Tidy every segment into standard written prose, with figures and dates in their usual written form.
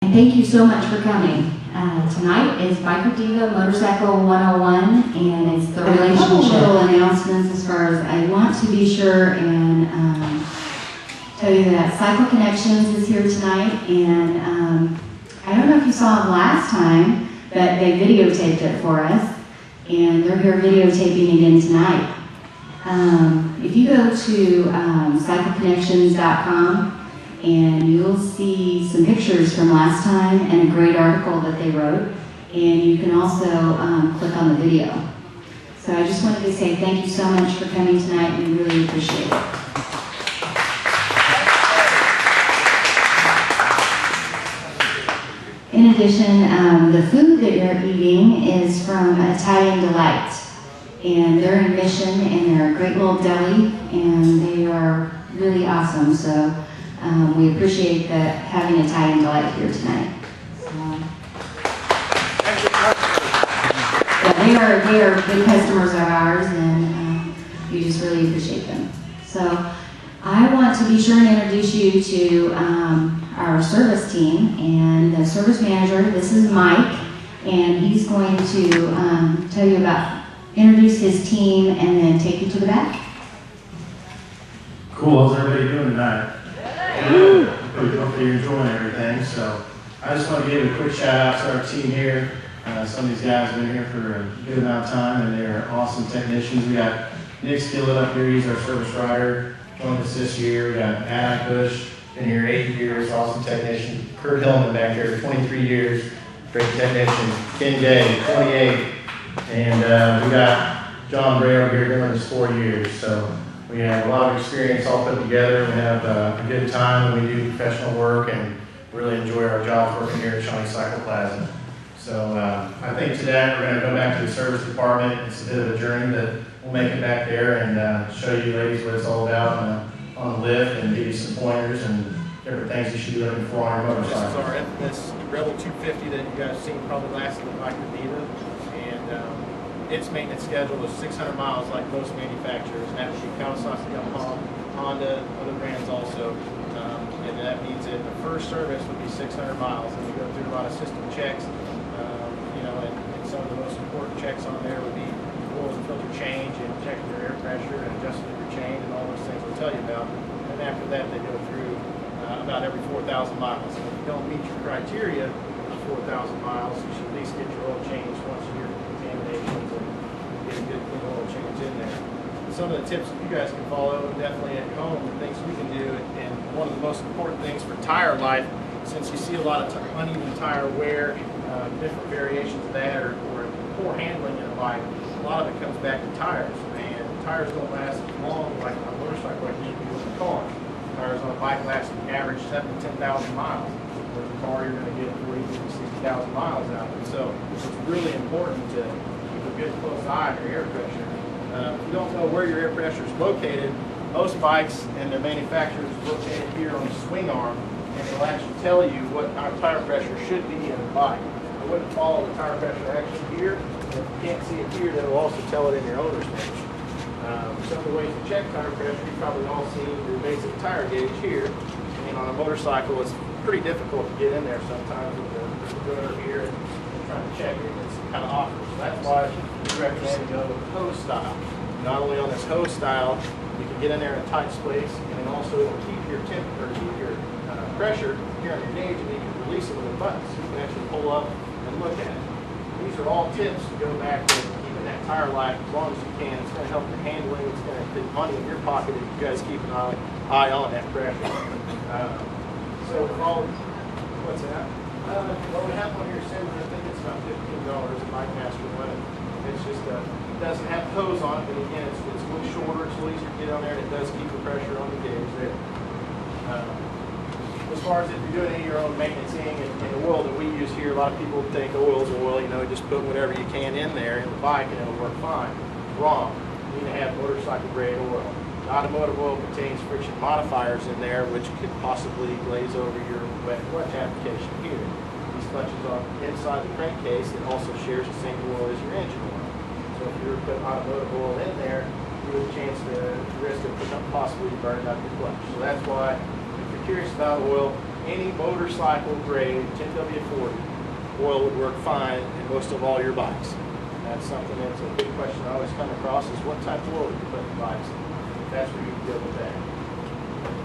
And thank you so much for coming. Tonight is Biker Diva Motorcycle 101, and it's the relationship. Little announcements as far as I want to be sure and tell you that Cycle Connections is here tonight, and I don't know if you saw them last time, but they videotaped it for us, and they're here videotaping again tonight. If you go to cycleconnections.com, and you'll see some pictures from last time and a great article that they wrote, and you can also click on the video. So I just wanted to say thank you so much for coming tonight. We really appreciate it. In addition, the food that you're eating is from Italian Delight, and they're in Mission, and they're a great little deli, and they are really awesome. So we appreciate having Italian Delight here tonight. Yeah, they are good customers of ours, and we just really appreciate them. So I want to be sure and introduce you to our service team and the service manager. This is Mike, and he's going to tell you introduce his team and then take you to the back. Cool. How's everybody doing tonight? Good. Hopefully you're enjoying everything. So I just want to give a quick shout out to our team here. Some of these guys have been here for a good amount of time, and they're awesome technicians. We got Nick Skillett up here. He's our service rider. Joined us this year. We got Matt Bush, been here 8 years, awesome technician. Kurt Hillman back here, 23 years, great technician. Ken Gay, 28. And we got John Bray over here doing this 4 years. So we have a lot of experience all put together. We have a good time when we do professional work and really enjoy our jobs working here at Shawnee Cycle Plaza. So I think today we're going to go back to the service department. It's a bit of a journey, but we'll make it back there and show you ladies what it's all about on the lift and give you some pointers and different things you should be looking for on your motorcycle. This is our infamous Rebel 250 that you guys have seen probably last in the Biker Diva. And its maintenance schedule is 600 miles like most manufacturers, and that would be Kawasaki, Yamaha, Honda, other brands also. And that means that the first service would be 600 miles, and we go through a lot of system checks. And some of the most important checks on there would be oil and filter change and checking your air pressure and adjusting your chain and all those things we'll tell you about. And after that, they go through about every 4,000 miles. And if you don't meet your criteria for 4,000 miles, you should at least get your oil changed once a year for contaminations and get a good clean oil change in there. Some of the tips that you guys can follow definitely at home, the things we can do, and one of the most important things for tire life, since you see a lot of uneven tire wear, different variations of that, or poor handling in a bike, a lot of it comes back to tires. And tires don't last as long like on a motorcycle like you do with a car. Tires on a bike last an average 7,000 to 10,000 miles. With a car, you're going to get 40,000 to 60,000 miles out of it. So it's really important to keep a good close eye on your air pressure. If you don't know where your air pressure is located, most bikes and their manufacturers are located here on the swing arm, and they'll actually tell you what our tire pressure should be in the bike. I wouldn't follow the tire pressure actually here. If you can't see it here, they'll also tell it in your owner's manual. Some of the ways to check tire pressure, you've probably all seen your basic tire gauge here. And on a motorcycle, it's pretty difficult to get in there sometimes with the gunner here and trying to check it. It's kind of awkward. So that's why we recommend go with the hose style. Not only on this hose style, you can get in there in a tight space, and then also it'll keep your pressure here on your gauge, and you can release it with a button, so you can actually pull up and look at it. These are all tips to go back to keeping that tire life as long as you can. It's going to help the handling. It's going to put money in your pocket if you guys keep an eye on that pressure. So with all, what's that? Well, we have one here soon. I think it's about $15 a Bike Master one. It's just it doesn't have hose on it, but again, it's a little shorter. It's a little easier to get on there, and it does keep the pressure on the gauge there. As far as if you're doing any of your own maintenance and the oil that we use here, a lot of people think oil's oil, just put whatever you can in there in the bike and it'll work fine. Wrong. You need to have motorcycle grade oil. Automotive oil contains friction modifiers in there, which could possibly glaze over your wet clutch application here. These clutches are inside the crankcase and also shares the same oil as your engine oil. So if you were to put automotive oil in there, you have a chance to risk of possibly burning up your clutch. So that's why, if you're curious about oil, any motorcycle grade 10W40 oil would work fine in most of all your bikes. That's something that's a big question I always come across is what type of oil you put in bikes. That's where you can deal with that.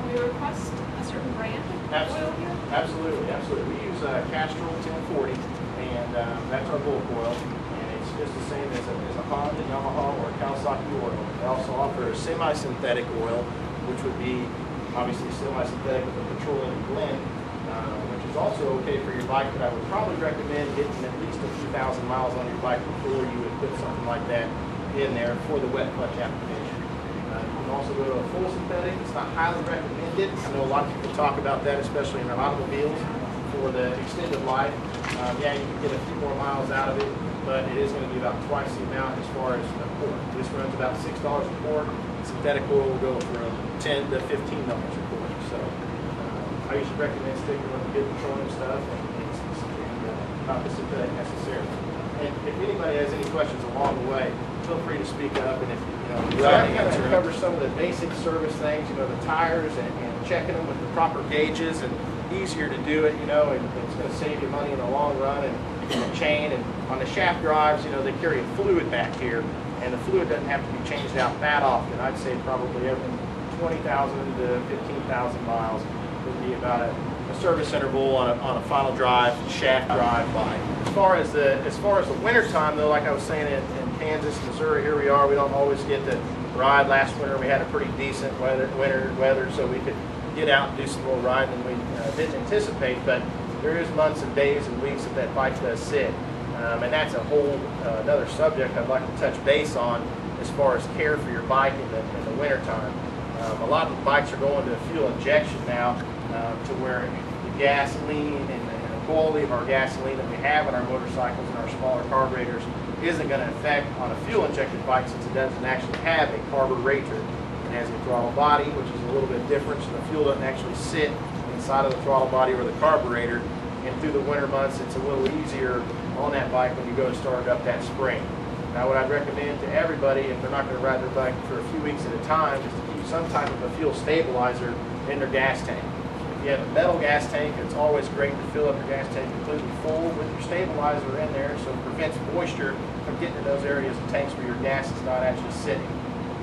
Will you request a certain brand of oil here? Absolutely, absolutely. We use Castrol 1040, and that's our bulk oil, and it's just the same as a Honda, Yamaha, or Kawasaki oil. They also offer a semi-synthetic oil, which would be obviously semi-synthetic with a petroleum blend, which is also okay for your bike, but I would probably recommend getting at least a few thousand miles on your bike before you would put something like that in there for the wet clutch application. You can also go to a full synthetic. It's not highly recommended. I know a lot of people talk about that, especially in their automobiles for the extended life. Yeah, you can get a few more miles out of it, but it is going to be about twice the amount as far as a quart. This runs about $6 a quart. Synthetic oil will go from $10 to $15 a quart. So I usually recommend sticking with the good petroleum stuff and not the synthetic necessarily. And if anybody has any questions along the way, feel free to speak up. And if you kind of cover some of the basic service things, the tires and checking them with the proper gauges, and easier to do it, and it's going to save you money in the long run. And the chain and on the shaft drives, they carry a fluid back here, and the fluid doesn't have to be changed out that often. I'd say probably every 20,000 to 15,000 miles would be about a service interval on a final drive, shaft drive bike. As far as the winter time though, like I was saying in Kansas, Missouri, here we are. We don't always get to ride. Last winter we had a pretty decent winter weather, so we could get out and do some more riding than we didn't anticipate. But there is months and days and weeks that bike does sit, and that's a whole another subject I'd like to touch base on as far as care for your bike in the winter time. A lot of the bikes are going to fuel injection now, to where the gasoline and the quality of our gasoline that we have in our motorcycles and our smaller carburetors isn't going to affect on a fuel injected bike, since it doesn't actually have a carburetor. It has a throttle body, which is a little bit different, so the fuel doesn't actually sit inside of the throttle body or the carburetor. And through the winter months, it's a little easier on that bike when you go to start it up that spring. Now, what I'd recommend to everybody, if they're not going to ride their bike for a few weeks at a time, is to keep some type of a fuel stabilizer in their gas tank. If you have a metal gas tank, it's always great to fill up your gas tank completely full with your stabilizer in there, so it prevents moisture from getting to those areas of tanks where your gas is not actually sitting.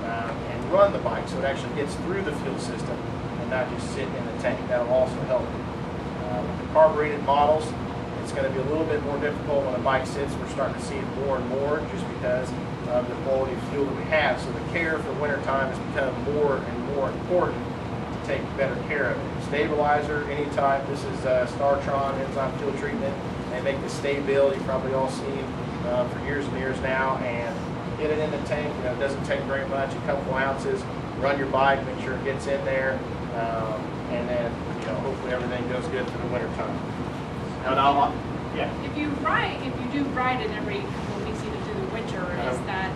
And run the bike so it actually gets through the fuel system and not just sit in the tank. That'll also help. With the carbureted models, it's going to be a little bit more difficult when a bike sits. We're starting to see it more and more just because of the quality of fuel that we have. So the care for wintertime has become more and more important to take better care of it. Stabilizer, any type. This is Startron enzyme fuel treatment. They make the Stay Bill, you've probably all seen for years and years now. And get it in the tank. It doesn't take very much, a couple ounces. Run your bike, make sure it gets in there, and then hopefully everything goes good for the winter time. Yeah. If you do ride it every couple of weeks, even through the winter, does that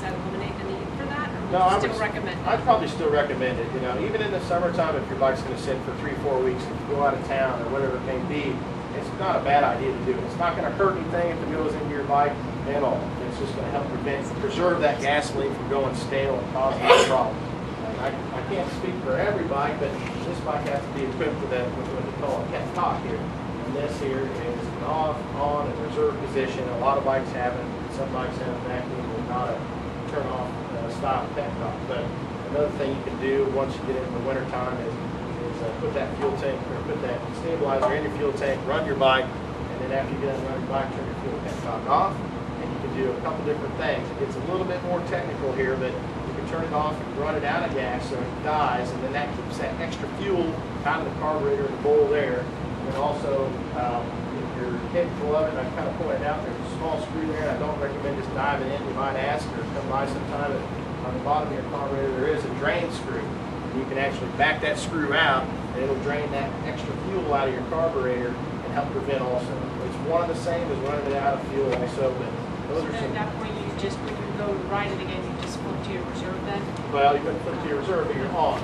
eliminate the need for that, or would you still recommend it? I'd probably still recommend it. Even in the summertime, if your bike's going to sit for 3-4 weeks, if you go out of town or whatever it may be, it's not a bad idea to do it. It's not going to hurt anything if it goes into your bike at all. It's just going to help preserve that gasoline from going stale and causing a problem. I can't speak for every bike, but this bike has to be equipped with what they call a pet cock here. And this here is an off, on, and reserve position. A lot of bikes have it. Some bikes have vacuum with not a turn off style pet cock. But another thing you can do once you get into the winter time is put that fuel tank, or put that stabilizer in your fuel tank, run your bike, and then after you get done running your bike, turn your fuel pet cock off. And you can do a couple different things. It gets a little bit more technical here, but turn it off and run it out of gas so it dies, and then that keeps that extra fuel out of the carburetor in the bowl there. And also, if you're capable of it, I kind of pointed out there's a small screw there, and I don't recommend just diving in. You might ask or come by sometime. On the bottom of your carburetor there is a drain screw. You can actually back that screw out, and it'll drain that extra fuel out of your carburetor and help prevent also. It's one of the same as running it out of fuel also, but those are some. At that point, when you go to ride it again, you just flip to your reserve then? Well, you wouldn't flip to your reserve, but you're on.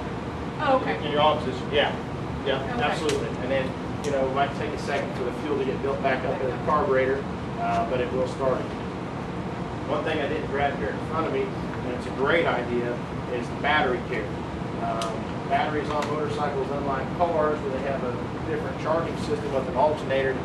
Oh, okay. In your on position, yeah. Yeah, okay. Absolutely. And then, it might take a second for the fuel to get built back up in the carburetor, but it will start it. One thing I didn't grab here in front of me, and it's a great idea, is battery care. batteries on motorcycles, unlike cars where they have a different charging system with an alternator